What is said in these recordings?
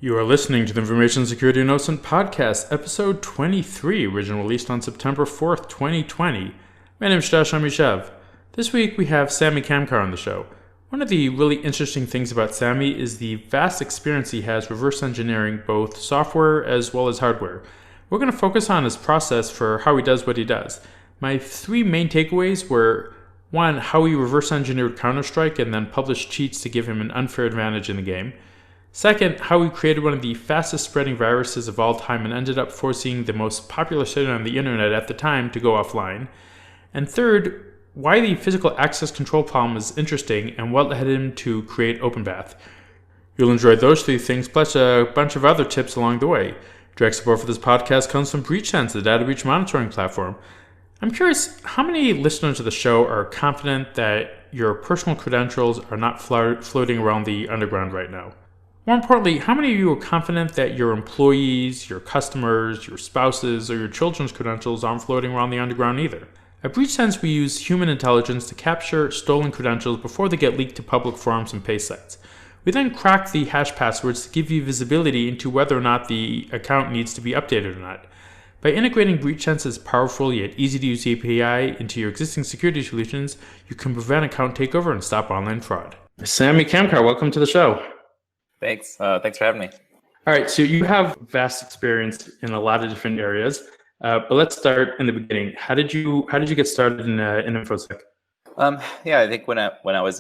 You are listening to the Information Security Innocent Podcast, episode 23, originally released on September 4th, 2020. My name is Amishav. This week we have Samy Kamkar on the show. One of the really interesting things about Samy is the vast experience he has reverse engineering both software as well as hardware. We're going to focus on his process for how he does what he does. My three main takeaways were, one, how he reverse engineered Counter-Strike and then published cheats to give him an unfair advantage in the game. Second, how he created one of the fastest spreading viruses of all time and ended up forcing the most popular site on the internet at the time to go offline. And third, why the physical access control problem is interesting and what led him to create OpenPath. You'll enjoy those three things plus a bunch of other tips along the way. Direct support for this podcast comes from BreachSense, the data breach monitoring platform. I'm curious, how many listeners of the show are confident that your personal credentials are not floating around the underground right now? More importantly, how many of you are confident that your employees, your customers, your spouses, or your children's credentials aren't floating around the underground either? At BreachSense, we use human intelligence to capture stolen credentials before they get leaked to public forums and paste sites. We then crack the hash passwords to give you visibility into whether or not the account needs to be updated or not. By integrating BreachSense's powerful yet easy-to-use API into your existing security solutions, you can prevent account takeover and stop online fraud. Samy Kamkar, welcome to the show. Thanks. Thanks for having me. All right. So you have vast experience in a lot of different areas, but let's start in the beginning. How did you get started in InfoSec? Yeah, I think when I was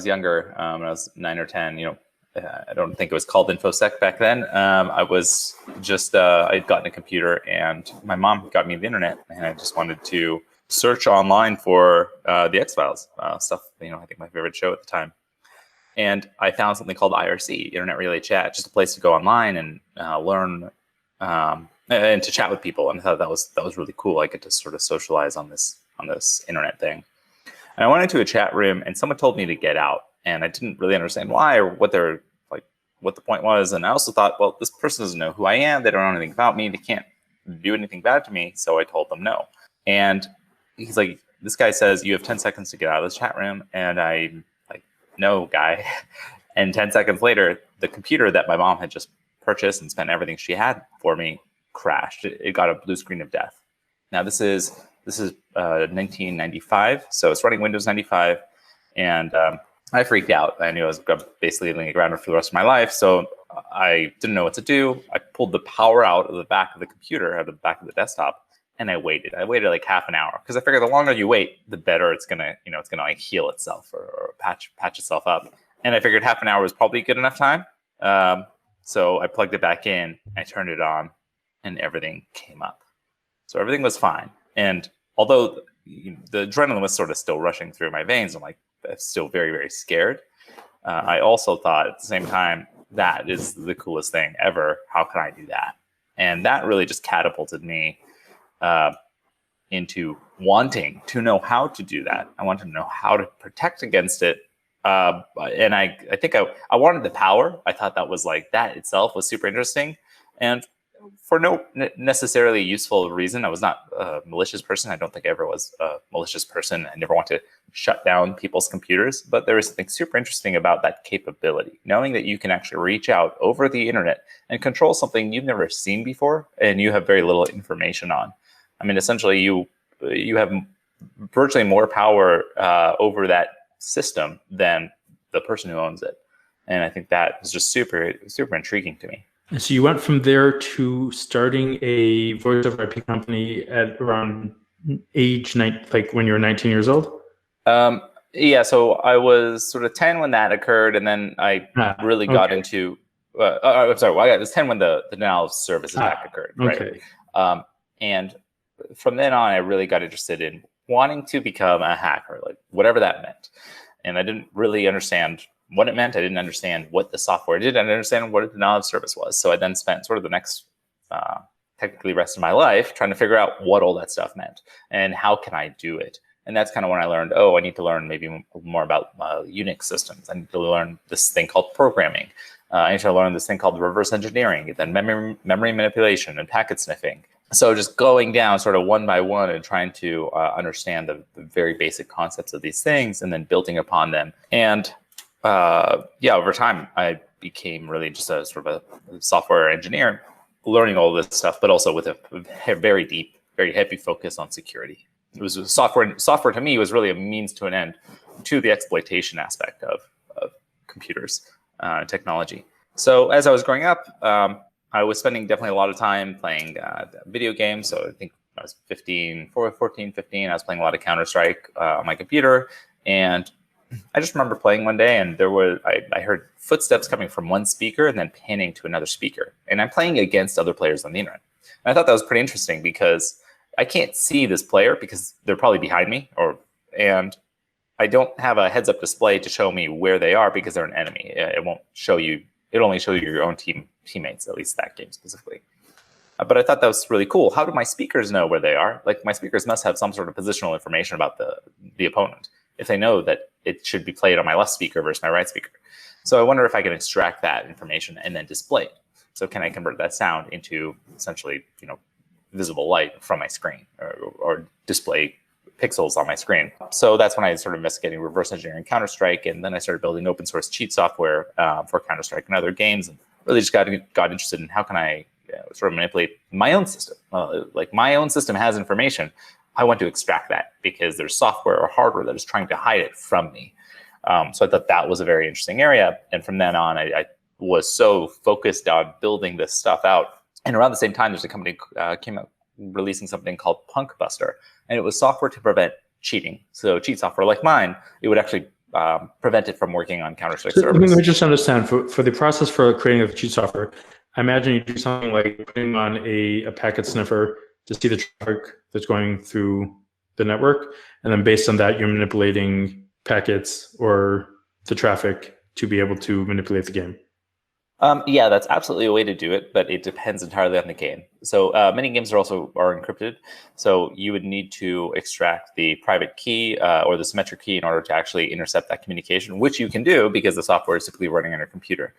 younger, when I was 9 or 10, I don't think it was called InfoSec back then. I was just I'd gotten a computer, and my mom got me the internet, and I just wanted to search online for the X-Files stuff. I think my favorite show at the time. And I found something called IRC, Internet Relay Chat, just a place to go online and learn and to chat with people. And I thought that was really cool. I get to sort of socialize on this internet thing. And I went into a chat room, and someone told me to get out, and I didn't really understand why or what the point was. And I also thought, well, this person doesn't know who I am. They don't know anything about me. They can't do anything bad to me. So I told them no. And he's like, this guy says you have 10 seconds to get out of this chat room, and no, guy. And 10 seconds later, the computer that my mom had just purchased and spent everything she had for me crashed. It got a blue screen of death. Now this is 1995, so it's running Windows 95, and I freaked out. I knew I was basically living grounded for the rest of my life, so I didn't know what to do. I pulled the power out of the back of the computer, out of the back of the desktop, and I waited. I waited like half an hour because I figured the longer you wait, the better it's gonna like heal itself or patch itself up. And I figured half an hour was probably good enough time. So I plugged it back in, I turned it on, and everything came up. So everything was fine. And although the adrenaline was sort of still rushing through my veins, I'm still very, very scared. I also thought at the same time, that is the coolest thing ever. How can I do that? And that really just catapulted me into wanting to know how to do that. I wanted to know how to protect against it. And I think I wanted the power. I thought that itself was super interesting. And for no necessarily useful reason, I was not a malicious person. I don't think I ever was a malicious person. I never want to shut down people's computers. But there is something super interesting about that capability, knowing that you can actually reach out over the internet and control something you've never seen before and you have very little information on. I mean, essentially, you have virtually more power over that system than the person who owns it, and I think that was just super, super intriguing to me. And so you went from there to starting a voice over IP company at around age 9, like when you were 19 years old. Yeah, so I was sort of 10 when that occurred, and then I really got into. I'm sorry, I was 10 when the denial of service attack occurred. Right? Okay. And from then on, I really got interested in wanting to become a hacker, like whatever that meant. And I didn't really understand what it meant. I didn't understand what the software did. I didn't understand what a denial of service was. So I then spent sort of the next, technically rest of my life trying to figure out what all that stuff meant and how can I do it. And that's kind of when I learned, I need to learn maybe more about Unix systems. I need to learn this thing called programming. I need to learn this thing called reverse engineering, then memory manipulation and packet sniffing. So just going down sort of one by one and trying to understand the very basic concepts of these things and then building upon them. And over time, I became really just a sort of a software engineer, learning all this stuff, but also with a very deep, very heavy focus on security. It was software. Software to me was really a means to an end to the exploitation aspect of computers, technology. So as I was growing up, I was spending definitely a lot of time playing video games. So I think I was 14, 15. I was playing a lot of Counter-Strike on my computer. And I just remember playing one day, and I heard footsteps coming from one speaker and then panning to another speaker. And I'm playing against other players on the internet. And I thought that was pretty interesting because I can't see this player because they're probably behind me, and I don't have a heads-up display to show me where they are because they're an enemy. It won't show you. It'll only show you your own teammates, at least that game specifically. But I thought that was really cool. How do my speakers know where they are? Like, my speakers must have some sort of positional information about the opponent if they know that it should be played on my left speaker versus my right speaker. So I wonder if I can extract that information and then display it. So can I convert that sound into essentially, visible light from my screen or display pixels on my screen? So that's when I started investigating reverse engineering Counter-Strike, and then I started building open source cheat software for Counter-Strike and other games, and really just got interested in how can I sort of manipulate my own system. Like, my own system has information. I want to extract that because there's software or hardware that is trying to hide it from me. So I thought that was a very interesting area. And from then on, I was so focused on building this stuff out. And around the same time, there's a company came out releasing something called Punkbuster. And it was software to prevent cheating. So cheat software like mine, it would actually prevent it from working on Counter-Strike servers. Let me just understand, for the process for creating the cheat software, I imagine you do something like putting on a packet sniffer to see the traffic that's going through the network. And then based on that, you're manipulating packets or the traffic to be able to manipulate the game. Yeah, that's absolutely a way to do it, but it depends entirely on the game. So many games are encrypted. So you would need to extract the private key or the symmetric key in order to actually intercept that communication, which you can do because the software is typically running on your computer.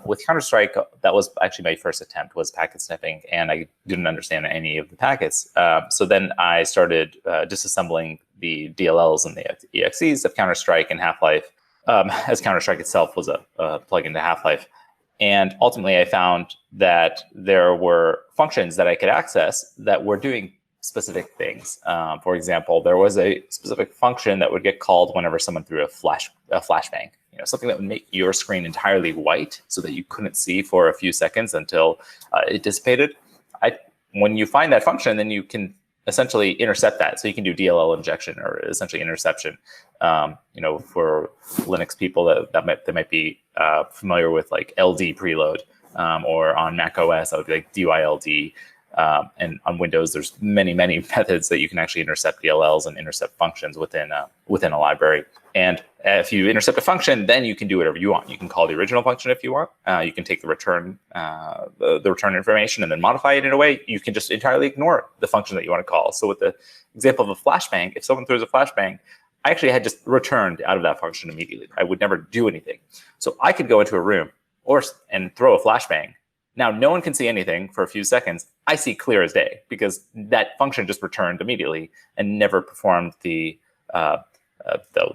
With Counter-Strike, that was actually my first attempt, was packet sniffing, and I didn't understand any of the packets. So then I started disassembling the DLLs and the EXEs of Counter-Strike and Half-Life, as Counter-Strike itself was a plugin to Half-Life. And ultimately, I found that there were functions that I could access that were doing specific things. For example, there was a specific function that would get called whenever someone threw a flashbang. Something that would make your screen entirely white so that you couldn't see for a few seconds until it dissipated. When you find that function, then you can essentially intercept that. So you can do DLL injection or essentially interception. For Linux people that might be familiar with like LD preload, or on Mac OS, that would be like DYLD. And on Windows, there's many methods that you can actually intercept DLLs and intercept functions within a library. And if you intercept a function, then you can do whatever you want. You can call the original function if you want. You can take the return information and then modify it in a way. You can just entirely ignore the function that you want to call. So with the example of a flashbang, if someone throws a flashbang, I actually had just returned out of that function immediately. I would never do anything. So I could go into a room and throw a flashbang. Now, no one can see anything for a few seconds. I see clear as day because that function just returned immediately and never performed the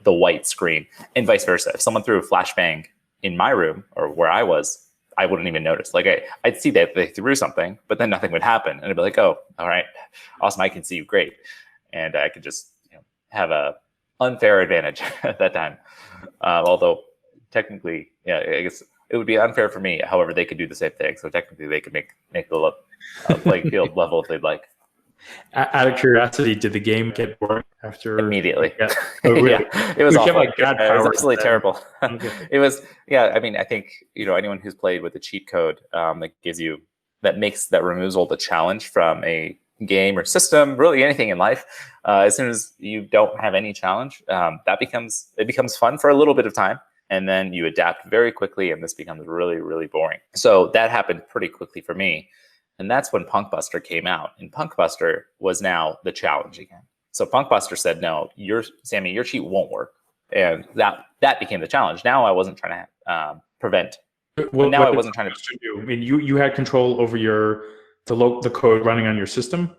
white screen, and vice versa. If someone threw a flashbang in my room or where I was, I wouldn't even notice. Like I'd see that they threw something, but then nothing would happen. And I'd be like, oh, all right, awesome, I can see you great. And I could just have a unfair advantage at that time. Although technically, I guess it would be unfair for me. However, they could do the same thing. So technically they could make the playing field level if they'd like. Out of curiosity, did the game get boring after? Immediately. Yeah. Oh, really? Yeah, it was awful. It was absolutely terrible. Okay. It was, I mean, I think, anyone who's played with a cheat code that removes all the challenge from a game or system, really anything in life, as soon as you don't have any challenge, it becomes fun for a little bit of time. And then you adapt very quickly, and this becomes really, really boring. So that happened pretty quickly for me. And that's when Punkbuster came out. And Punkbuster was now the challenge again. So Punkbuster said, no, Samy, your cheat won't work. And that became the challenge. Now I wasn't trying to prevent. I wasn't trying to do. I mean, you had control over the code running on your system.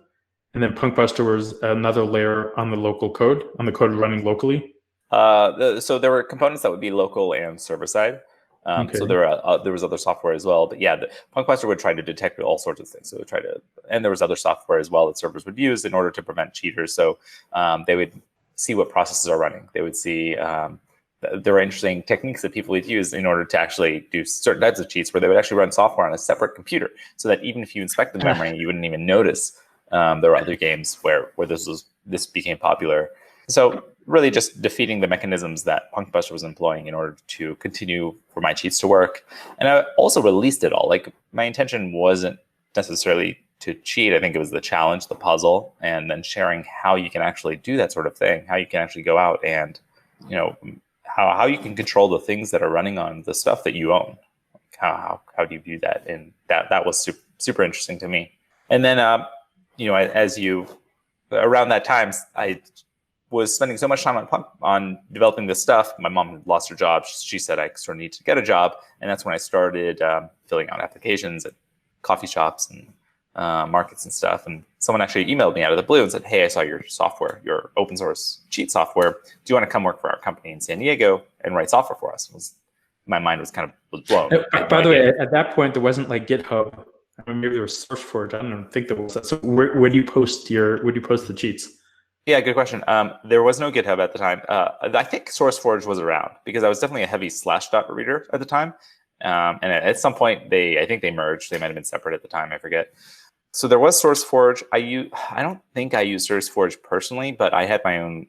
And then Punkbuster was another layer on the local code, on the code running locally. So there were components that would be local and server side. Okay. So there was other software as well, but yeah, the Punkbuster would try to detect all sorts of things. So it would try to, and there was other software as well that servers would use in order to prevent cheaters. So they would see what processes are running. They would see there were interesting techniques that people would use in order to actually do certain types of cheats, where they would actually run software on a separate computer, so that even if you inspect the memory, you wouldn't even notice there were other games where this became popular. So really just defeating the mechanisms that Punkbuster was employing in order to continue for my cheats to work. And I also released it all. Like, my intention wasn't necessarily to cheat. I think it was the challenge, the puzzle, and then sharing how you can actually do that sort of thing, how you can actually go out and, how you can control the things that are running on the stuff that you own. How do you view that? And that was super, super interesting to me. And then, around that time, I was spending so much time on developing this stuff. My mom lost her job. She said I sort of need to get a job. And that's when I started filling out applications at coffee shops and markets and stuff. And someone actually emailed me out of the blue and said, "Hey, I saw your software, your open source cheat software. Do you want to come work for our company in San Diego and write software for us?" My mind was kind of blown. By the way, at that point, there wasn't like GitHub. I mean, maybe there was SourceForge. I don't think there was that. So where do you post the cheats? Yeah, good question. There was no GitHub at the time. I think SourceForge was around because I was definitely a heavy Slashdot reader at the time. And at some point, I think they merged. They might have been separate at the time. I forget. So there was SourceForge. I don't think I used SourceForge personally, but I had my own.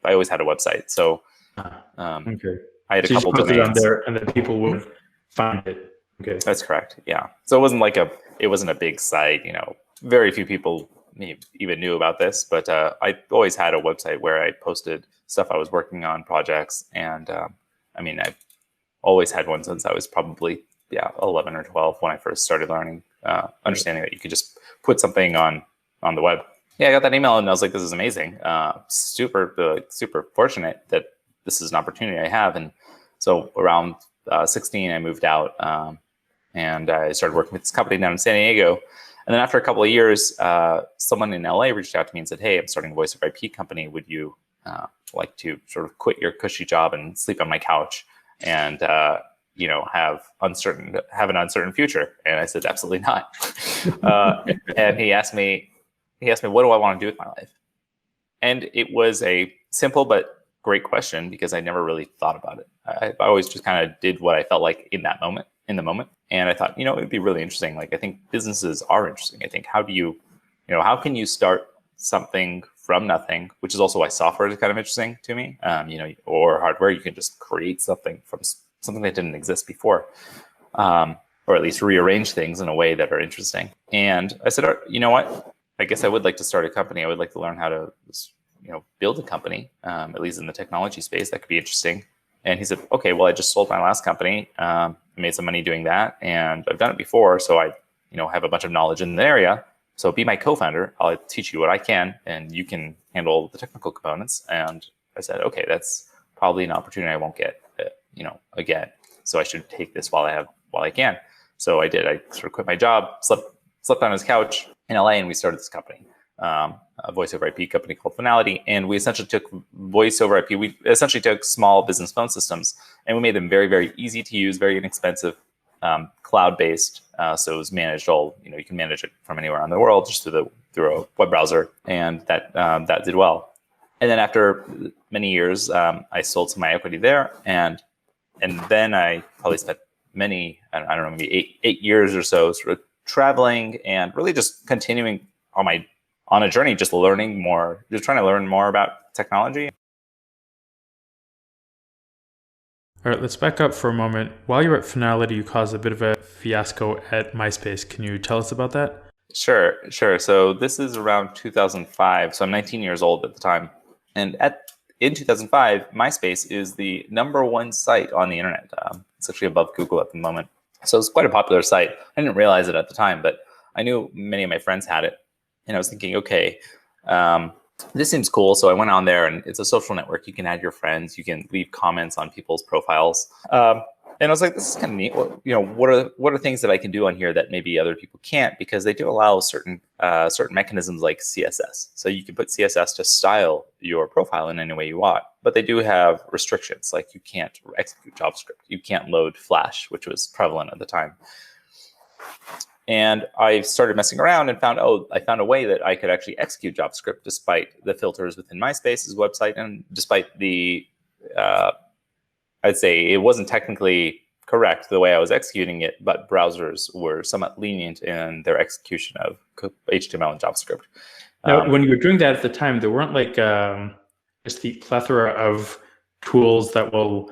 I always had a website, so okay. I had so a couple you just posted domains on there, and then people would find it. Okay, that's correct. Yeah. So it wasn't a big site. Very few people even knew about this, but I always had a website where I posted stuff I was working on, projects, and I've always had one since I was probably 11 or 12 when I first started learning, understanding that you could just put something on the web. Yeah, I got that email and I was like, this is amazing. Super fortunate that this is an opportunity I have. And so around 16, I moved out and I started working with this company down in San Diego. And then after a couple of years, someone in LA reached out to me and said, "Hey, I'm starting a voice over IP company. Would you like to sort of quit your cushy job and sleep on my couch and have an uncertain future?" And I said, "Absolutely not." And he asked me, "What do I want to do with my life?" And it was a simple but great question because I never really thought about it. I always just kind of did what I felt like in the moment. And I thought, it would be really interesting. Like, I think businesses are interesting. I think how can you start something from nothing, which is also why software is kind of interesting to me, or hardware. You can just create something from something that didn't exist before, or at least rearrange things in a way that are interesting. And I said, you know what? I guess I would like to start a company. I would like to learn how to, build a company, at least in the technology space. That could be interesting. And he said, "Okay, well, I just sold my last company, made some money doing that, and I've done it before, so I, have a bunch of knowledge in the area. So be my co-founder. I'll teach you what I can, and you can handle the technical components." And I said, "Okay, that's probably an opportunity I won't get, again. So I should take this while I can." So I did. I sort of quit my job, slept on his couch in LA, and we started this company, a voice over IP company called Finality. And we essentially took voice over IP. We essentially took small business phone systems and we made them very, very easy to use, very inexpensive, cloud-based. So it was managed you can manage it from anywhere in the world just through a web browser. And that did well. And then after many years, I sold some of my equity there. And then I probably spent I don't know, maybe eight years or so sort of traveling and really just continuing on a journey, just learning more, just trying to learn more about technology. All right, let's back up for a moment. While you were at Finality, you caused a bit of a fiasco at MySpace. Can you tell us about that? Sure. So this is around 2005. So I'm 19 years old at the time. And in 2005, MySpace is the #1 site on the internet. It's actually above Google at the moment. So it's quite a popular site. I didn't realize it at the time, but I knew many of my friends had it. And I was thinking, okay, this seems cool. So I went on there, and it's a social network. You can add your friends. You can leave comments on people's profiles. And I was like, this is kind of neat. Well, what are things that I can do on here that maybe other people can't, because they do allow certain mechanisms like CSS. So you can put CSS to style your profile in any way you want, but they do have restrictions, like you can't execute JavaScript, you can't load Flash, which was prevalent at the time. And I started messing around and found a way that I could actually execute JavaScript despite the filters within MySpace's website, and despite the I'd say it wasn't technically correct the way I was executing it, but browsers were somewhat lenient in their execution of HTML and JavaScript. Now, when you were doing that at the time, there weren't like just the plethora of tools that will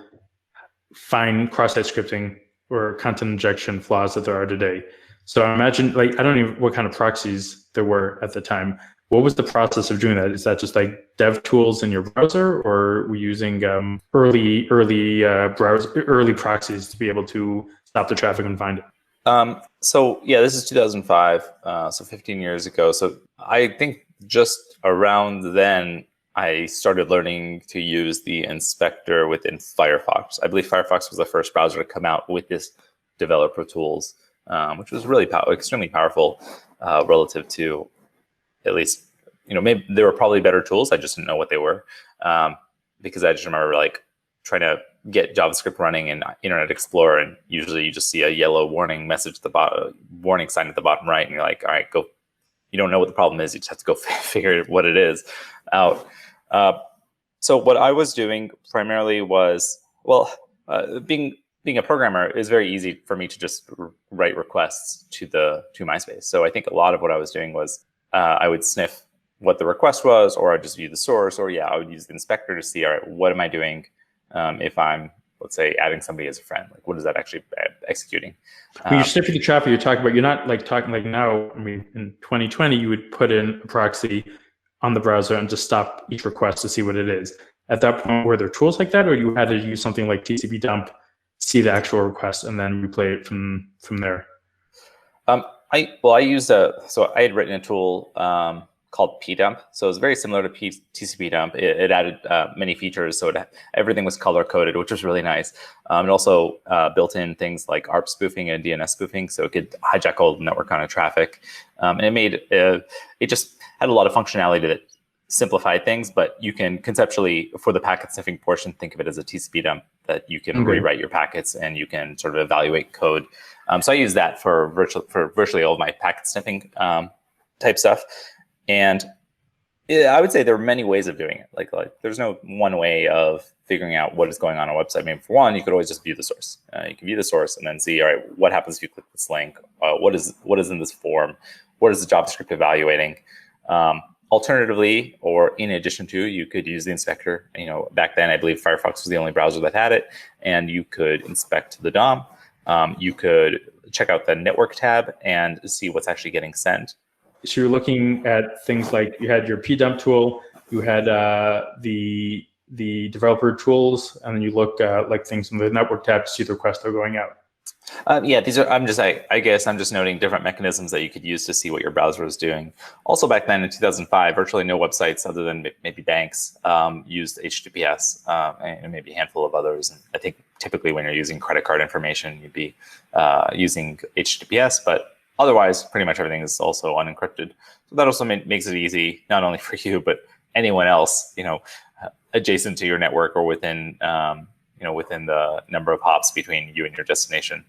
find cross-site scripting or content injection flaws that there are today. So I imagine, like, I don't know what kind of proxies there were at the time. What was the process of doing that? Is that just like dev tools in your browser, or were you using early proxies to be able to stop the traffic and find it? So yeah, this is 2005, so 15 years ago. So I think just around then, I started learning to use the inspector within Firefox. I believe Firefox was the first browser to come out with this developer tools, which was really extremely powerful relative to, at least, maybe there were probably better tools. I just didn't know what they were, because I just remember like trying to get JavaScript running in Internet Explorer, and usually you just see a yellow warning message at the bottom, warning sign at the bottom right, and you're like, all right, go. You don't know what the problem is. You just have to go figure what it is out. So what I was doing primarily was, being a programmer is very easy for me to just write requests to MySpace. So I think a lot of what I was doing was I would sniff what the request was, or I'd just view the source, or I would use the inspector to see, all right, what am I doing if I'm, let's say, adding somebody as a friend? Like, what is that actually executing? When you're sniffing the traffic, you're talking about, you're not like talking like now. I mean, in 2020, you would put in a proxy on the browser and just stop each request to see what it is. At that point, were there tools like that, or you had to use something like TCP dump, see the actual request, and then replay it from there? I used so I had written a tool called pdump. So it was very similar to TCP dump. It added many features, so everything was color coded, which was really nice. It also built in things like ARP spoofing and DNS spoofing, so it could hijack all the network kind of traffic. And it just had a lot of functionality that simplified things, but you can conceptually, for the packet sniffing portion, think of it as a TCP dump, that you can rewrite your packets and you can sort of evaluate code. So I use that for virtually all of my packet sniffing type stuff. And I would say there are many ways of doing it. Like there's no one way of figuring out what is going on a website. I mean, for one, you could always just view the source. You can view the source and then see, all right, what happens if you click this link? What is in this form? What is the JavaScript evaluating? Alternatively, or in addition to, you could use the inspector. Back then, I believe Firefox was the only browser that had it, and you could inspect the DOM. You could check out the network tab and see what's actually getting sent. So you're looking at things like, you had your pdump tool, you had the developer tools, and then you look like things in the network tab to see the requests that are going out. These are. I guess I'm just noting different mechanisms that you could use to see what your browser is doing. Also, back then in 2005, virtually no websites other than maybe banks used HTTPS, and maybe a handful of others. And I think typically when you're using credit card information, you'd be using HTTPS, but otherwise, pretty much everything is also unencrypted. So that also makes it easy, not only for you, but anyone else, adjacent to your network or within within the number of hops between you and your destination.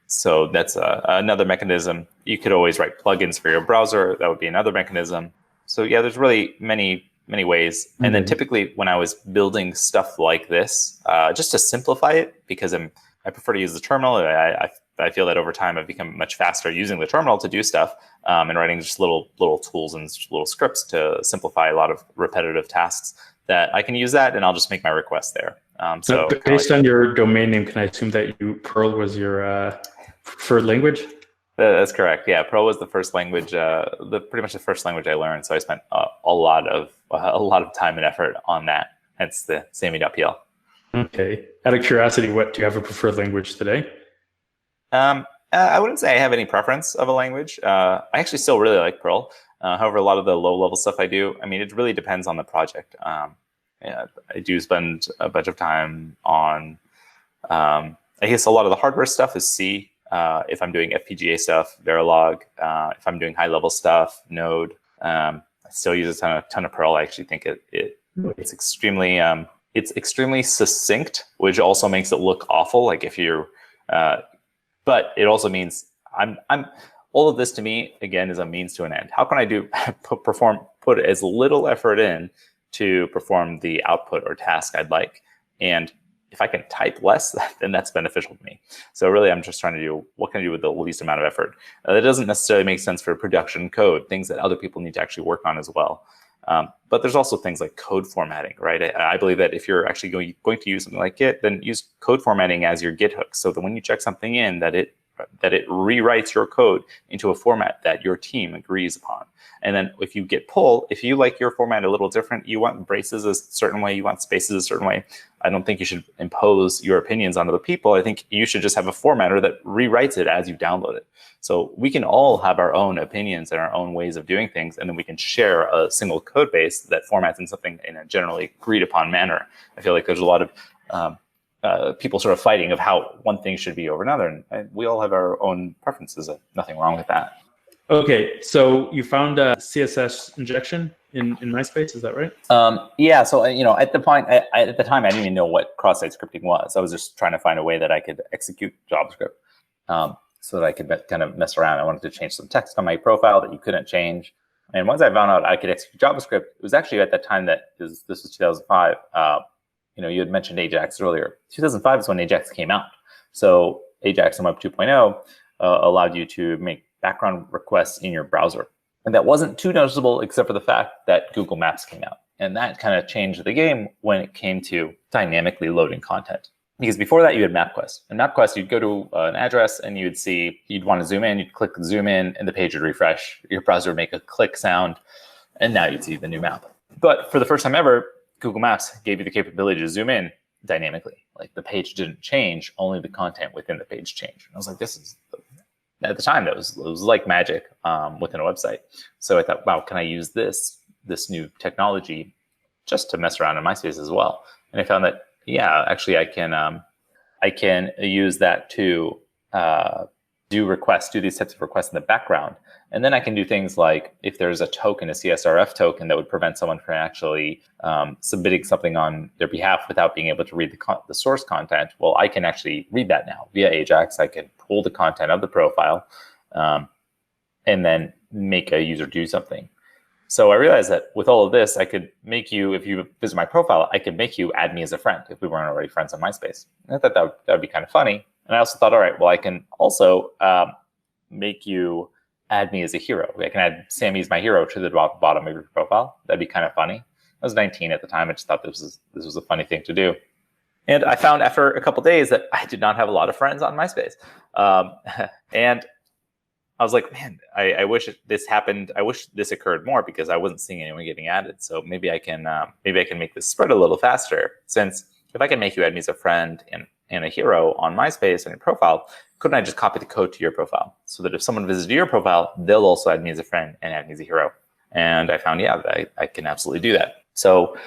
So that's another mechanism. You could always write plugins for your browser. That would be another mechanism. So yeah, there's really many ways. And then typically when I was building stuff like this, just to simplify it, because I prefer to use the terminal. I feel that over time I've become much faster using the terminal to do stuff, and writing just little tools and little scripts to simplify a lot of repetitive tasks. That I can use that, and I'll just make my request there. So based on your domain name, can I assume that Perl was your preferred language? That's correct. Yeah, Perl was the first language, pretty much the first language I learned. So I spent a lot of time and effort on that. Hence the Samy.pl. Okay. Out of curiosity, what do you have a preferred language today? I wouldn't say I have any preference of a language. I actually still really like Perl. However, a lot of the low-level stuff I do, it really depends on the project. I do spend a bunch of time on I guess a lot of the hardware stuff is C. If I'm doing FPGA stuff, Verilog. If I'm doing high level stuff, Node. I still use a ton of Perl. I actually think it's extremely succinct, which also makes it look awful. Like if you're, but it also means I'm all of this to me again is a means to an end. How can I put as little effort in to perform the output or task I'd like, and if I can type less, then that's beneficial to me. So really, I'm just trying to do what can I do with the least amount of effort. That doesn't necessarily make sense for production code, things that other people need to actually work on as well. But there's also things like code formatting, right? I believe that if you're actually going to use something like Git, then use code formatting as your Git hook, so that when you check something in, that it rewrites your code into a format that your team agrees upon. And then if you get pull, if you like your format a little different, you want braces a certain way, you want spaces a certain way, I don't think you should impose your opinions on other people. I think you should just have a formatter that rewrites it as you download it. So we can all have our own opinions and our own ways of doing things, and then we can share a single code base that formats in something in a generally agreed upon manner. I feel like there's a lot of people sort of fighting of how one thing should be over another, and we all have our own preferences. Nothing wrong with that. Okay, so you found a CSS injection in MySpace, is that right? Yeah. So at the time, I didn't even know what cross-site scripting was. I was just trying to find a way that I could execute JavaScript, so that I could kind of mess around. I wanted to change some text on my profile that you couldn't change. And once I found out I could execute JavaScript, it was actually at that time this was 2005. You had mentioned Ajax earlier. 2005 is when Ajax came out. So Ajax and Web 2.0 allowed you to make background requests in your browser. And that wasn't too noticeable, except for the fact that Google Maps came out. And that kind of changed the game when it came to dynamically loading content. Because before that, you had MapQuest. And MapQuest, you'd go to an address and you'd want to zoom in, you'd click zoom in, and the page would refresh. Your browser would make a click sound, and now you'd see the new map. But for the first time ever, Google Maps gave you the capability to zoom in dynamically. Like the page didn't change, only the content within the page changed. And I was like, at the time, it was like magic within a website. So I thought, wow, can I use this new technology just to mess around in MySpace as well? And I found that, yeah, actually I can use that to do these types of requests in the background. And then I can do things like if there's a token, a CSRF token that would prevent someone from actually submitting something on their behalf without being able to read the source content, well, I can actually read that now via Ajax. I can pull the content of the profile and then make a user do something. So I realized that with all of this, I could make you, if you visit my profile, I could make you add me as a friend if we weren't already friends on MySpace. And I thought that would be kind of funny. And I also thought, all right, well, I can also make you add me as a hero. I can add Samy as my hero to the bottom of your profile. That'd be kind of funny. I was 19 at the time. I just thought this was a funny thing to do. And I found after a couple of days that I did not have a lot of friends on MySpace. And I was like, man, I wish this happened. I wish this occurred more because I wasn't seeing anyone getting added. So maybe I can make this spread a little faster. Since if I can make you add me as a friend and a hero on MySpace on your profile, couldn't I just copy the code to your profile so that if someone visited your profile, they'll also add me as a friend and add me as a hero? And I found, yeah, I can absolutely do that. So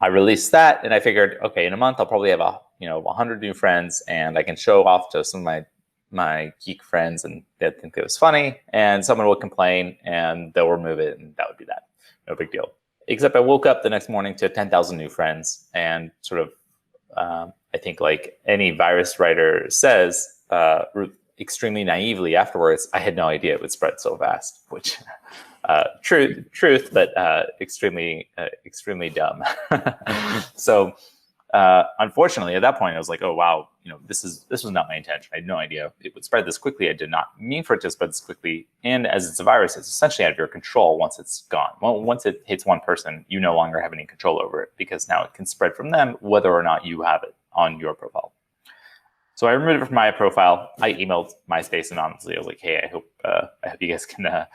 I released that, and I figured, okay, in a month I'll probably have 100 new friends, and I can show off to some of my geek friends, and they'd think it was funny, and someone will complain, and they'll remove it, and that would be that. No big deal. Except I woke up the next morning to 10,000 new friends, and sort of, I think like any virus writer says, extremely naively afterwards, I had no idea it would spread so fast, which truth, but extremely dumb. So unfortunately, at that point, I was like, oh, wow, this was not my intention. I had no idea it would spread this quickly. I did not mean for it to spread this quickly. And as it's a virus, it's essentially out of your control once it's gone. Well, once it hits one person, you no longer have any control over it because now it can spread from them whether or not you have it on your profile. So I removed it from my profile. I emailed MySpace anonymously. I was like, hey, I hope you guys can,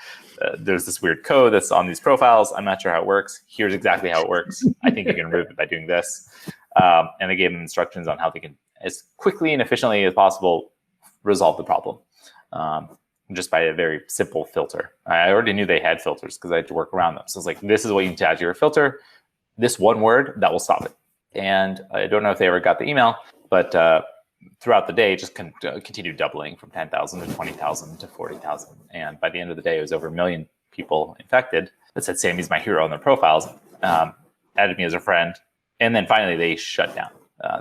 there's this weird code that's on these profiles. I'm not sure how it works. Here's exactly how it works. I think you can remove it by doing this. And I gave them instructions on how they can, as quickly and efficiently as possible, resolve the problem just by a very simple filter. I already knew they had filters because I had to work around them. So it's like, this is what you need to add to your filter. This one word, that will stop it. And I don't know if they ever got the email, but throughout the day, just continued doubling from 10,000 to 20,000 to 40,000. And by the end of the day, it was over 1 million people infected that said Samy's my hero on their profiles, added me as a friend. And then finally they shut down.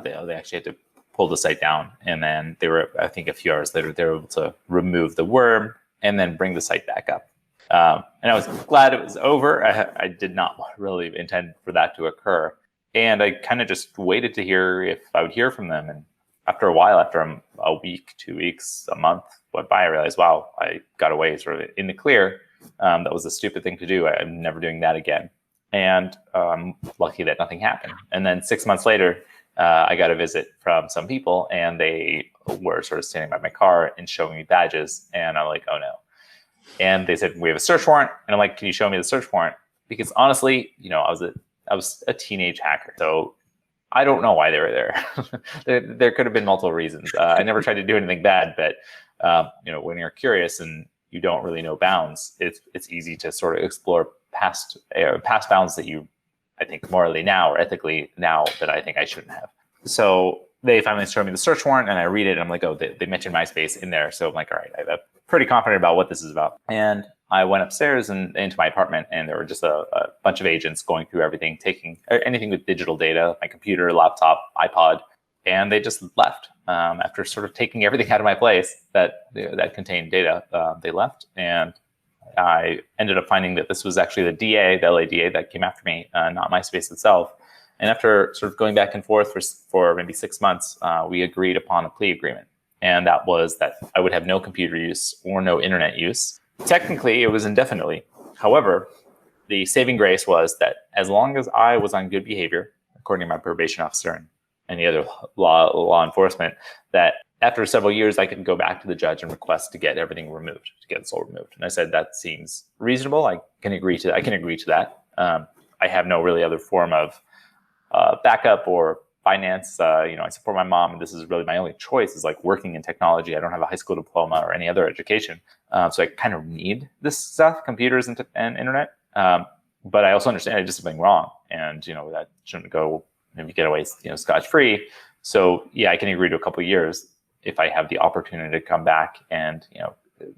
They actually had to pull the site down. And then they were, I think a few hours later, they were able to remove the worm and then bring the site back up. And I was glad it was over. I did not really intend for that to occur. And I kind of just waited to hear if I would hear from them. And after a while, after a week, 2 weeks, a month went by, I realized, wow, I got away sort of in the clear. That was a stupid thing to do. I'm never doing that again. And lucky that nothing happened. And then 6 months later, I got a visit from some people, and they were sort of standing by my car and showing me badges. And I'm like, oh no. And they said, we have a search warrant. And I'm like, can you show me the search warrant? Because honestly, I was a teenage hacker. So I don't know why they were there. There could have been multiple reasons. I never tried to do anything bad, but when you're curious and you don't really know bounds, it's easy to sort of explore past bounds that you, I think, morally now or ethically now that I think I shouldn't have. So they finally showed me the search warrant, and I read it, and I'm like, oh, they mentioned MySpace in there. So I'm like, all right, I'm pretty confident about what this is about. And I went upstairs and into my apartment, and there were just a bunch of agents going through everything, taking anything with digital data, my computer, laptop, iPod, and they just left. After sort of taking everything out of my place that contained data, they left. And I ended up finding that this was actually the LA DA that came after me, not MySpace itself. And after sort of going back and forth for maybe 6 months, we agreed upon a plea agreement. And that was that I would have no computer use or no internet use. Technically, it was indefinitely. However, the saving grace was that as long as I was on good behavior, according to my probation officer and any other law enforcement, that after several years, I could go back to the judge and request to get everything removed, to get this all removed. And I said, that seems reasonable. I can agree to that. I have no really other form of backup or finance. I support my mom, and this is really my only choice is like working in technology. I don't have a high school diploma or any other education. So I kind of need this stuff, computers and internet. But I also understand I did something wrong, and that shouldn't go, maybe get away scotch-free. So yeah, I can agree to a couple of years if I have the opportunity to come back and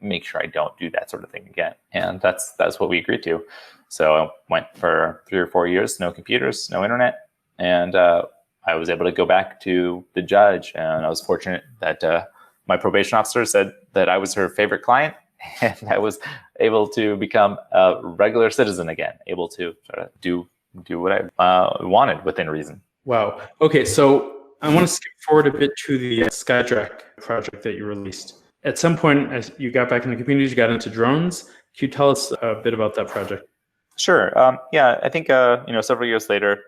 make sure I don't do that sort of thing again. And that's what we agreed to. So I went for 3 or 4 years, no computers, no internet, and I was able to go back to the judge. And I was fortunate that my probation officer said that I was her favorite client, and I was able to become a regular citizen again, able to sort of do what I wanted within reason. Wow. Okay, so I want to skip forward a bit to the Skytrack project that you released. At some point, as you got back into computers, you got into drones. Can you tell us a bit about that project? Sure. Yeah, I think several years later,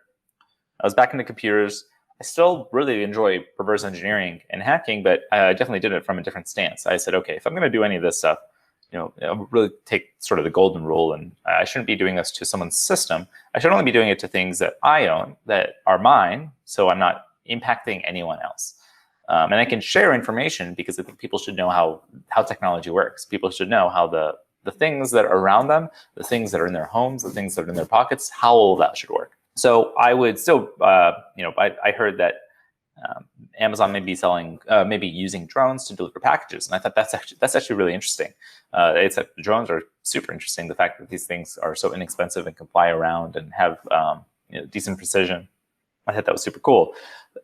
I was back into computers. I still really enjoy reverse engineering and hacking, but I definitely did it from a different stance. I said, okay, if I'm going to do any of this stuff, I'll really take sort of the golden rule, and I shouldn't be doing this to someone's system. I should only be doing it to things that I own, that are mine, so I'm not impacting anyone else. And I can share information because I think people should know how technology works. People should know how the things that are around them, the things that are in their homes, the things that are in their pockets, how all that should work. So I would still, I heard that Amazon may be selling, maybe using drones to deliver packages, and I thought that's actually really interesting. Drones are super interesting. The fact that these things are so inexpensive and can fly around and have decent precision, I thought that was super cool.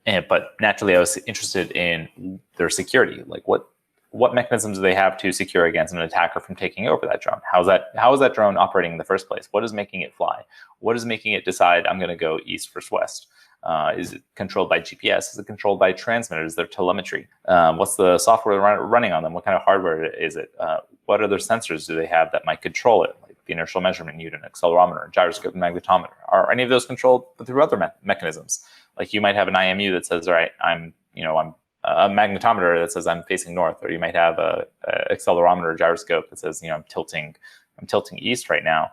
But naturally, I was interested in their security. Like, what mechanisms do they have to secure against an attacker from taking over that drone? How is that drone operating in the first place? What is making it fly? What is making it decide I'm going to go east versus west? Is it controlled by GPS? Is it controlled by transmitters? Is there telemetry? What's the software running on them? What kind of hardware is it? What other sensors do they have that might control it? Like the inertial measurement unit, accelerometer, gyroscope, and magnetometer. Are any of those controlled through other mechanisms? Like you might have an IMU that says, all right, I'm a magnetometer that says I'm facing north, or you might have a accelerometer or gyroscope that says, I'm tilting east right now.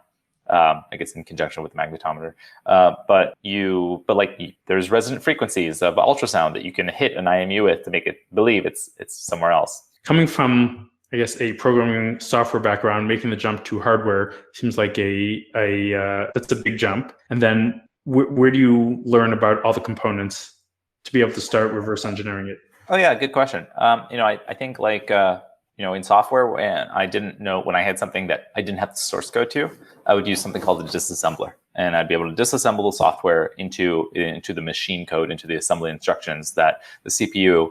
I guess in conjunction with the magnetometer. But there's resonant frequencies of ultrasound that you can hit an IMU with to make it believe it's somewhere else. Coming from, I guess, a programming software background, making the jump to hardware seems like that's a big jump. And then where do you learn about all the components to be able to start reverse engineering it? Oh yeah, good question. I think in software, when I didn't know, when I had something that I didn't have the source code to, I would use something called a disassembler, and I'd be able to disassemble the software into the machine code, into the assembly instructions that the CPU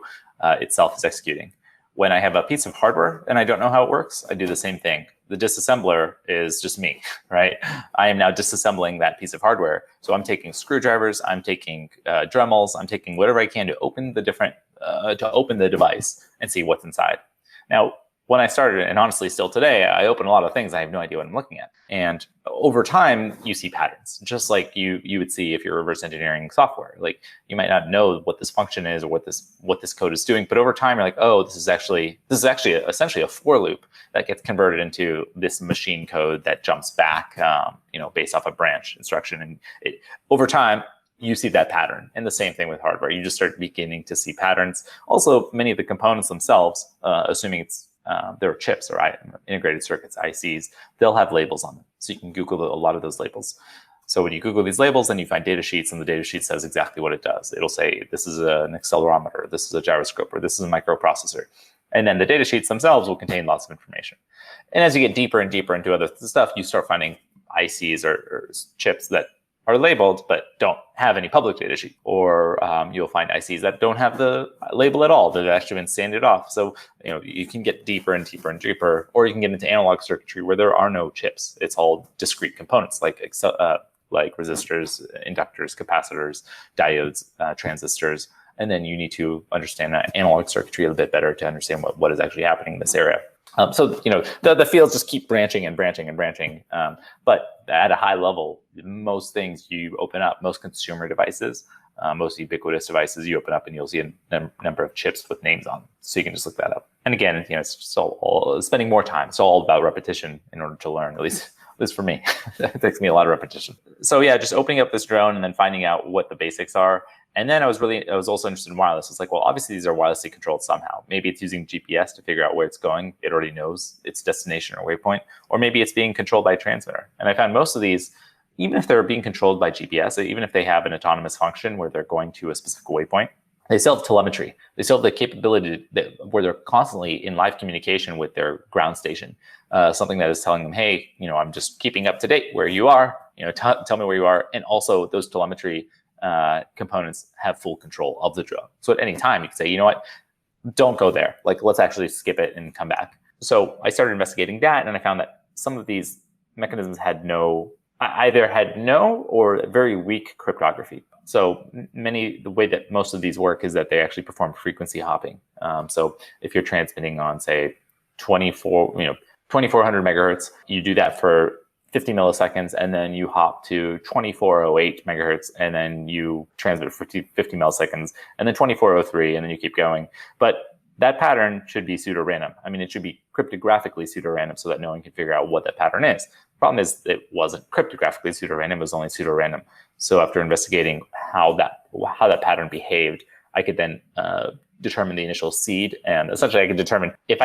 itself is executing. When I have a piece of hardware and I don't know how it works, I do the same thing. The disassembler is just me, right? I am now disassembling that piece of hardware. So I'm taking screwdrivers, I'm taking Dremels, I'm taking whatever I can to open the device and see what's inside. Now, when I started, and honestly still today, I open a lot of things, I have no idea what I'm looking at. And over time, you see patterns, just like you would see if you're reverse engineering software. Like, you might not know what this function is or what this code is doing, but over time, you're like, oh, this is actually essentially a for loop that gets converted into this machine code that jumps back, based off a branch instruction. And over time, you see that pattern. And the same thing with hardware. You just start beginning to see patterns. Also, many of the components themselves, assuming there are chips or integrated circuits, ICs, they'll have labels on them. So you can Google a lot of those labels. So when you Google these labels, then you find data sheets, and the data sheet says exactly what it does. It'll say, this is an accelerometer, this is a gyroscope, or this is a microprocessor. And then the data sheets themselves will contain lots of information. And as you get deeper and deeper into other stuff, you start finding ICs or chips that are labeled but don't have any public data sheet, or you'll find ICs that don't have the label at all, that have actually been sanded off. So you can get deeper and deeper and deeper, or you can get into analog circuitry where there are no chips. It's all discrete components like resistors, inductors, capacitors, diodes, transistors, and then you need to understand analog circuitry a little bit better to understand what is actually happening in this area. The fields just keep branching and branching and branching. But at a high level, most things you open up, most consumer devices, most ubiquitous devices, you open up and you'll see a number of chips with names on them. So you can just look that up. And again, it's just all spending more time. It's all about repetition in order to learn, at least for me. It takes me a lot of repetition. So yeah, just opening up this drone and then finding out what the basics are. And then I was also interested in wireless. It's like, well, obviously these are wirelessly controlled somehow. Maybe it's using GPS to figure out where it's going. It already knows its destination or waypoint. Or maybe it's being controlled by a transmitter. And I found most of these, even if they're being controlled by GPS, even if they have an autonomous function where they're going to a specific waypoint, they still have telemetry. They still have the capability where they're constantly in live communication with their ground station. Something that is telling them, hey, I'm just keeping up to date where you are. Tell me where you are. And also those telemetry components have full control of the drone. So at any time, you can say, you know what, don't go there. Like, let's actually skip it and come back. So I started investigating that, and I found that some of these mechanisms either had no or very weak cryptography. So the way that most of these work is that they actually perform frequency hopping. So if you're transmitting on, say, 2400 megahertz, you do that for 50 milliseconds, and then you hop to 2408 megahertz, and then you transmit for 50 milliseconds, and then 2403, and then you keep going. But that pattern should be pseudo-random. I mean, it should be cryptographically pseudo-random so that no one can figure out what that pattern is. The problem is it wasn't cryptographically pseudo-random, it was only pseudo-random. So after investigating how that pattern behaved, I could then determine the initial seed, and essentially I could determine if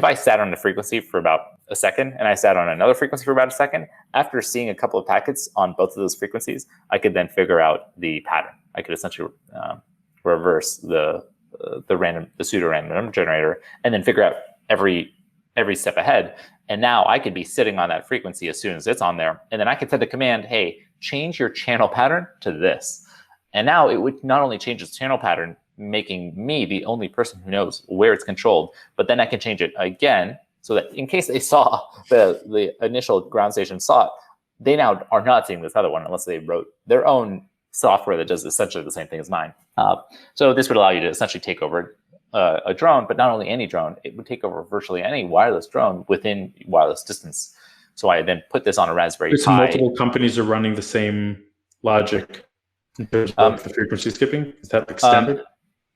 I sat on a frequency for about a second and I sat on another frequency for about a second, after seeing a couple of packets on both of those frequencies, I could then figure out the pattern. I could essentially reverse the pseudo-random number generator and then figure out every step ahead. And now I could be sitting on that frequency as soon as it's on there, and then I could send the command, hey, change your channel pattern to this. And now it would not only change its channel pattern, making me the only person who knows where it's controlled, but then I can change it again so that in case they saw the initial ground station saw it, they now are not seeing this other one unless they wrote their own software that does essentially the same thing as mine. So this would allow you to essentially take over a drone, but not only any drone, it would take over virtually any wireless drone within wireless distance. So I then put this on a Raspberry Pi. Multiple companies are running the same logic in terms of the frequency skipping. Is that like standard?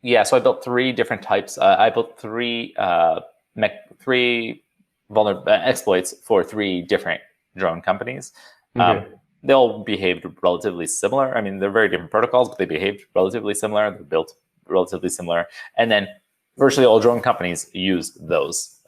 Yeah, so I built three different types. I built three exploits for three different drone companies. Okay. They all behaved relatively similar. I mean, they're very different protocols, but they behaved relatively similar. They're built relatively similar. And then virtually all drone companies use those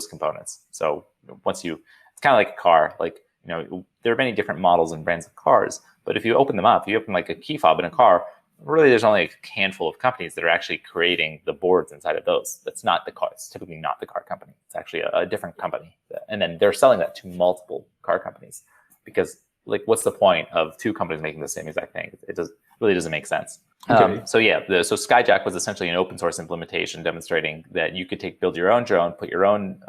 components. So it's kind of like a car. Like, there are many different models and brands of cars, but if you open them up, you open like a key fob in a car, really there's only a handful of companies that are actually creating the boards inside of those. That's not the car. It's typically not the car company. It's actually a different company. And then they're selling that to multiple car companies because like, what's the point of two companies making the same exact thing? It really doesn't make sense. Okay. So Skyjack was essentially an open source implementation demonstrating that you could build your own drone, put your own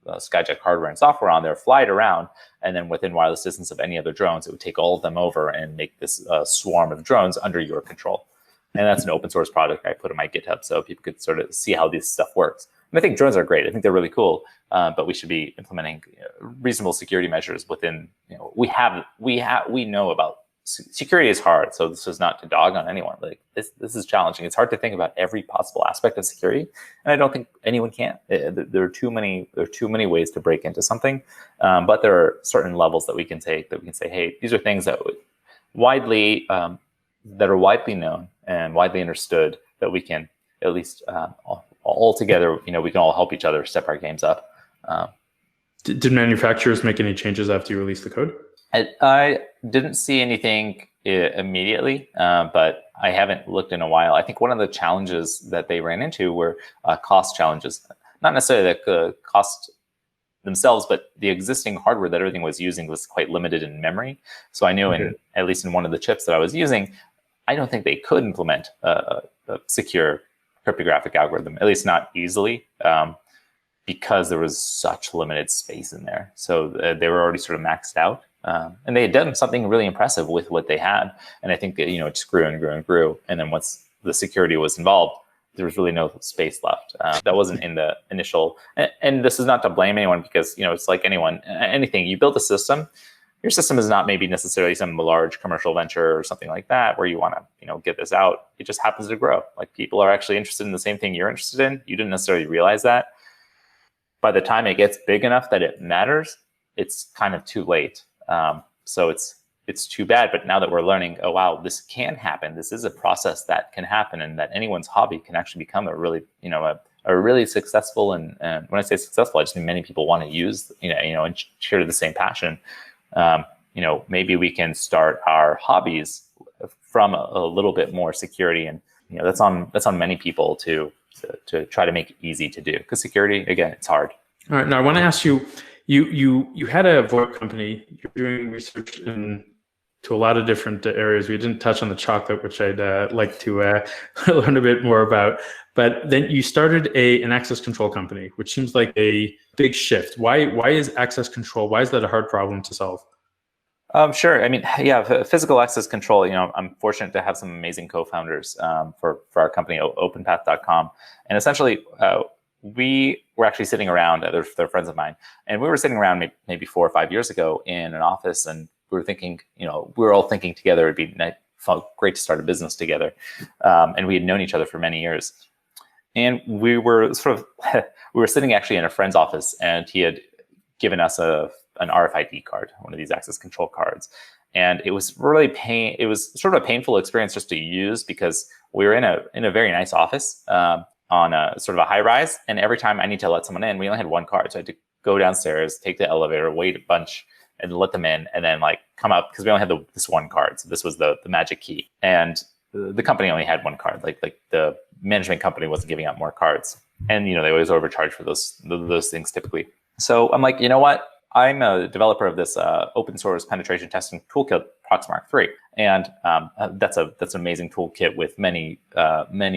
Skyjack hardware and software on there, fly it around, and then within wireless distance of any other drones, it would take all of them over and make this swarm of drones under your control. And that's an open source product I put on my GitHub so people could sort of see how this stuff works. And I think drones are great. I think they're really cool, but we should be implementing reasonable security measures within. We know about security is hard, so this is not to dog on anyone. Like this is challenging. It's hard to think about every possible aspect of security, and I don't think anyone can. There are too many ways to break into something, but there are certain levels that we can take. That we can say, hey, these are things that are widely known and widely understood that we can at least all together. We can all help each other step our games up. Did manufacturers make any changes after you released the code? I didn't see anything immediately, but I haven't looked in a while. I think one of the challenges that they ran into were cost challenges. Not necessarily the cost themselves, but the existing hardware that everything was using was quite limited in memory. So I knew, at least in one of the chips that I was using, I don't think they could implement a secure cryptographic algorithm, at least not easily. Because there was such limited space in there. So they were already sort of maxed out. And they had done something really impressive with what they had. And I think that, it just grew and grew and grew. And then once the security was involved, there was really no space left. That wasn't in the initial, and this is not to blame anyone because, it's like anything, you build a system, your system is not maybe necessarily some large commercial venture or something like that where you want to, get this out. It just happens to grow. Like people are actually interested in the same thing you're interested in. You didn't necessarily realize that. By the time it gets big enough that it matters, it's kind of too late. So it's too bad. But now that we're learning, oh wow, this can happen. This is a process that can happen, and that anyone's hobby can actually become a really, a really successful. And when I say successful, I just mean many people want to use, and share the same passion. Maybe we can start our hobbies from a little bit more security, and that's on many people to try to make it easy to do, because security, again, it's hard. All right. Now I want to ask you, you had a VoIP company. You're doing research into a lot of different areas. We didn't touch on the chocolate, which I'd like to learn a bit more about. But then you started an access control company, which seems like a big shift. Why is access control? Why is that a hard problem to solve? Sure. I mean, yeah, physical access control, I'm fortunate to have some amazing co-founders for our company, openpath.com. And essentially, we were actually sitting around, they're friends of mine, and we were sitting around maybe 4 or 5 years ago in an office, and we were thinking, we were all thinking together, it'd be great to start a business together. And we had known each other for many years. And we were we were sitting actually in a friend's office, and he had given us an RFID card, one of these access control cards. And it was really it was sort of a painful experience just to use, because we were in a very nice office on a sort of a high rise. And every time I need to let someone in, we only had one card. So I had to go downstairs, take the elevator, wait a bunch, and let them in, and then come up, because we only had this one card. So this was the magic key. And the company only had one card. Like the management company wasn't giving out more cards. And, they always overcharge for those things typically. So I'm like, you know what? I'm a developer of this open source penetration testing toolkit, Proxmark 3. And that's an amazing toolkit with many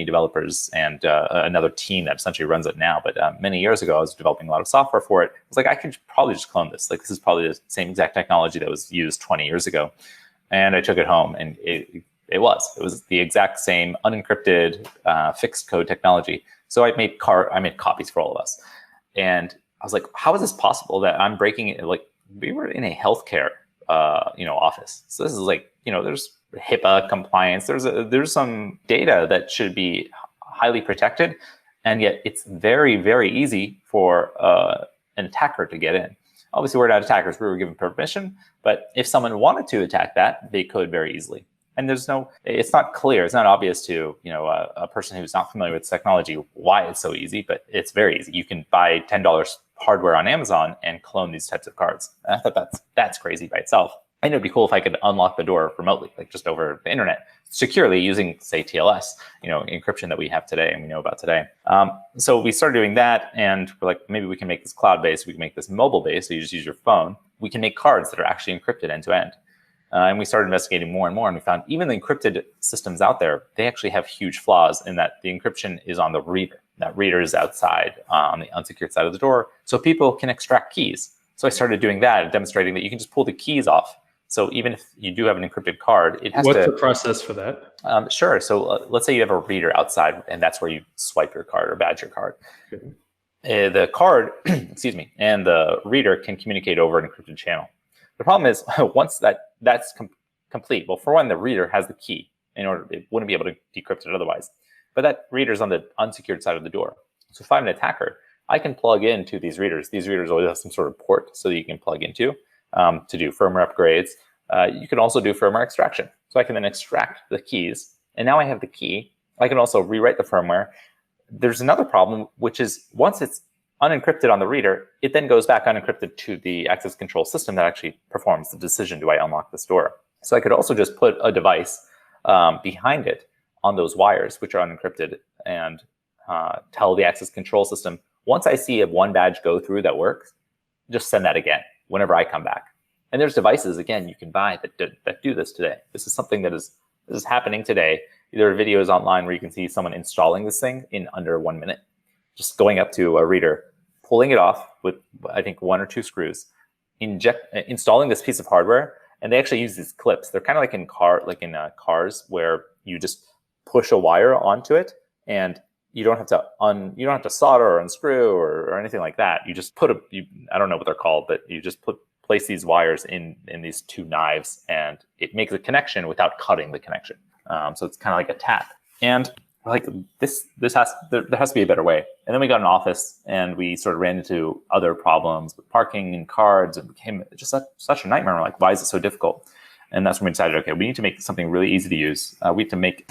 developers and another team that essentially runs it now. But many years ago, I was developing a lot of software for it. I was like, I could probably just clone this. This is probably the same exact technology that was used 20 years ago. And I took it home, and it was the exact same unencrypted fixed code technology. So I made copies for all of us. And I was like, how is this possible that I'm breaking it? We were in a healthcare, office. So this is there's HIPAA compliance. There's some data that should be highly protected. And yet it's very, very easy for an attacker to get in. Obviously, we're not attackers. We were given permission. But if someone wanted to attack that, they could very easily. And it's not clear, it's not obvious to, a person who's not familiar with technology why it's so easy, but it's very easy. You can buy $10 hardware on Amazon and clone these types of cards. I thought that's crazy by itself. And it'd be cool if I could unlock the door remotely, like just over the internet, securely using, say, TLS, encryption that we have today and we know about today. So we started doing that, and we're like, maybe we can make this cloud-based, we can make this mobile-based, so you just use your phone. We can make cards that are actually encrypted end-to-end. And we started investigating more and more, and we found even the encrypted systems out there, they actually have huge flaws in that the encryption is on the reader. That reader is outside on the unsecured side of the door, so people can extract keys. So I started doing that, demonstrating that you can just pull the keys off. So even if you do have an encrypted card, it has What's the process for that? Sure. So let's say you have a reader outside, and that's where you swipe your card or badge your card. Okay. The card, excuse me, and the reader can communicate over an encrypted channel. The problem is once that's complete. Well, for one, the reader has the key. It wouldn't be able to decrypt it otherwise. But that reader's on the unsecured side of the door. So if I'm an attacker, I can plug into these readers. These readers always have some sort of port so that you can plug into to do firmware upgrades. You can also do firmware extraction. So I can then extract the keys. And now I have the key. I can also rewrite the firmware. There's another problem, which is once it's unencrypted on the reader, it then goes back unencrypted to the access control system that actually performs the decision, do I unlock this door? So I could also just put a device behind it on those wires, which are unencrypted, and tell the access control system, once I see a one badge go through that works, just send that again whenever I come back. And there's devices, again, you can buy that do this today. This is something that is happening today. There are videos online where you can see someone installing this thing in under 1 minute. Just going up to a reader, pulling it off with, I think, 1 or 2 screws, installing this piece of hardware, and they actually use these clips. They're kind of like in cars where you just push a wire onto it, and you don't have to solder or unscrew or anything like that. You just put I don't know what they're called, but you just place these wires in these 2 knives, and it makes a connection without cutting the connection. So it's kind of like a tap. And like there has to be a better way. And then we got an office, and we sort of ran into other problems with parking and cards. It became just such a nightmare. We're like, why is it so difficult? And that's when we decided, okay, we need to make something really easy to use.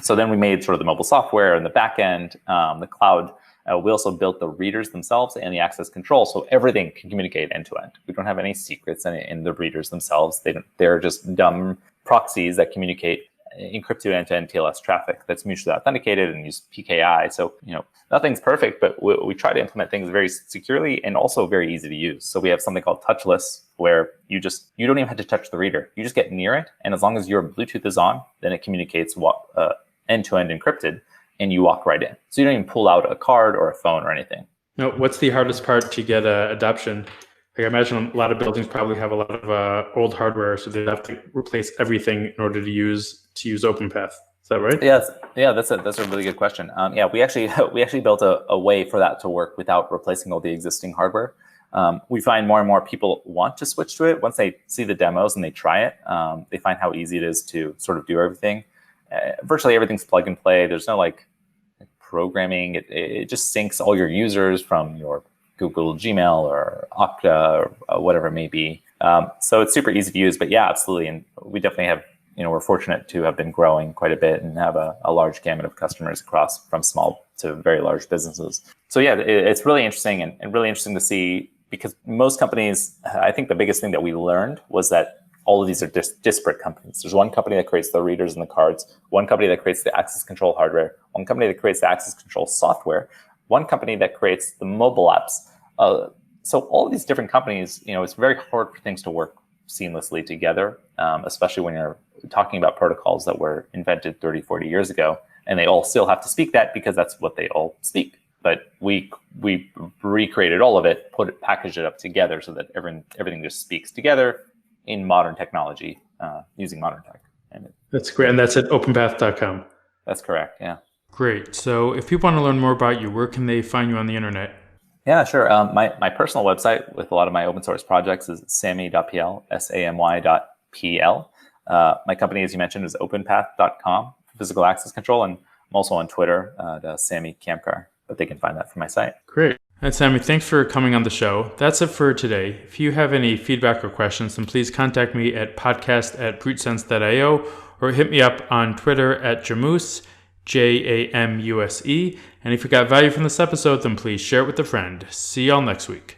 So then we made sort of the mobile software and the back end, the cloud. We also built the readers themselves and the access control, so everything can communicate end to end. We don't have any secrets in the readers themselves. They're just dumb proxies that communicate encrypted end-to-end TLS traffic that's mutually authenticated and use PKI. So, nothing's perfect, but we try to implement things very securely and also very easy to use. So we have something called touchless, where you don't even have to touch the reader. You just get near it, and as long as your Bluetooth is on, then it communicates end-to-end encrypted, and you walk right in. So you don't even pull out a card or a phone or anything. Now, what's the hardest part to get adoption? Like, I imagine a lot of buildings probably have a lot of old hardware, so they'd have to replace everything in order to use OpenPath. Is that right? Yes. Yeah, that's a really good question. We actually built a way for that to work without replacing all the existing hardware. We find more and more people want to switch to it once they see the demos and they try it. They find how easy it is to sort of do everything. Virtually everything's plug and play. There's no programming. It just syncs all your users from your Google Gmail or Okta or whatever it may be. So it's super easy to use, but yeah, absolutely. And we definitely have, we're fortunate to have been growing quite a bit and have a large gamut of customers across from small to very large businesses. So yeah, it's really interesting and really interesting to see, because most companies, I think the biggest thing that we learned was that all of these are disparate companies. There's one company that creates the readers and the cards, one company that creates the access control hardware, one company that creates the access control software, one company that creates the mobile apps. So all of these different companies, it's very hard for things to work seamlessly together, especially when you're talking about protocols that were invented 30, 40 years ago, and they all still have to speak that because that's what they all speak. But we recreated all of it, packaged it up together so that everything just speaks together in modern technology, using modern tech. That's great. And that's at openpath.com. That's correct. Yeah. Great. So if people want to learn more about you, where can they find you on the internet? Yeah, sure. My personal website with a lot of my open source projects is samy.pl, SAMY.pl. My company, as you mentioned, is openpath.com, physical access control, and I'm also on Twitter, Samy Kamkar, but they can find that from my site. Great. And Samy, thanks for coming on the show. That's it for today. If you have any feedback or questions, then please contact me at podcast@brutesense.io or hit me up on Twitter at Jamuse, Jamuse. And if you got value from this episode, then please share it with a friend. See y'all next week.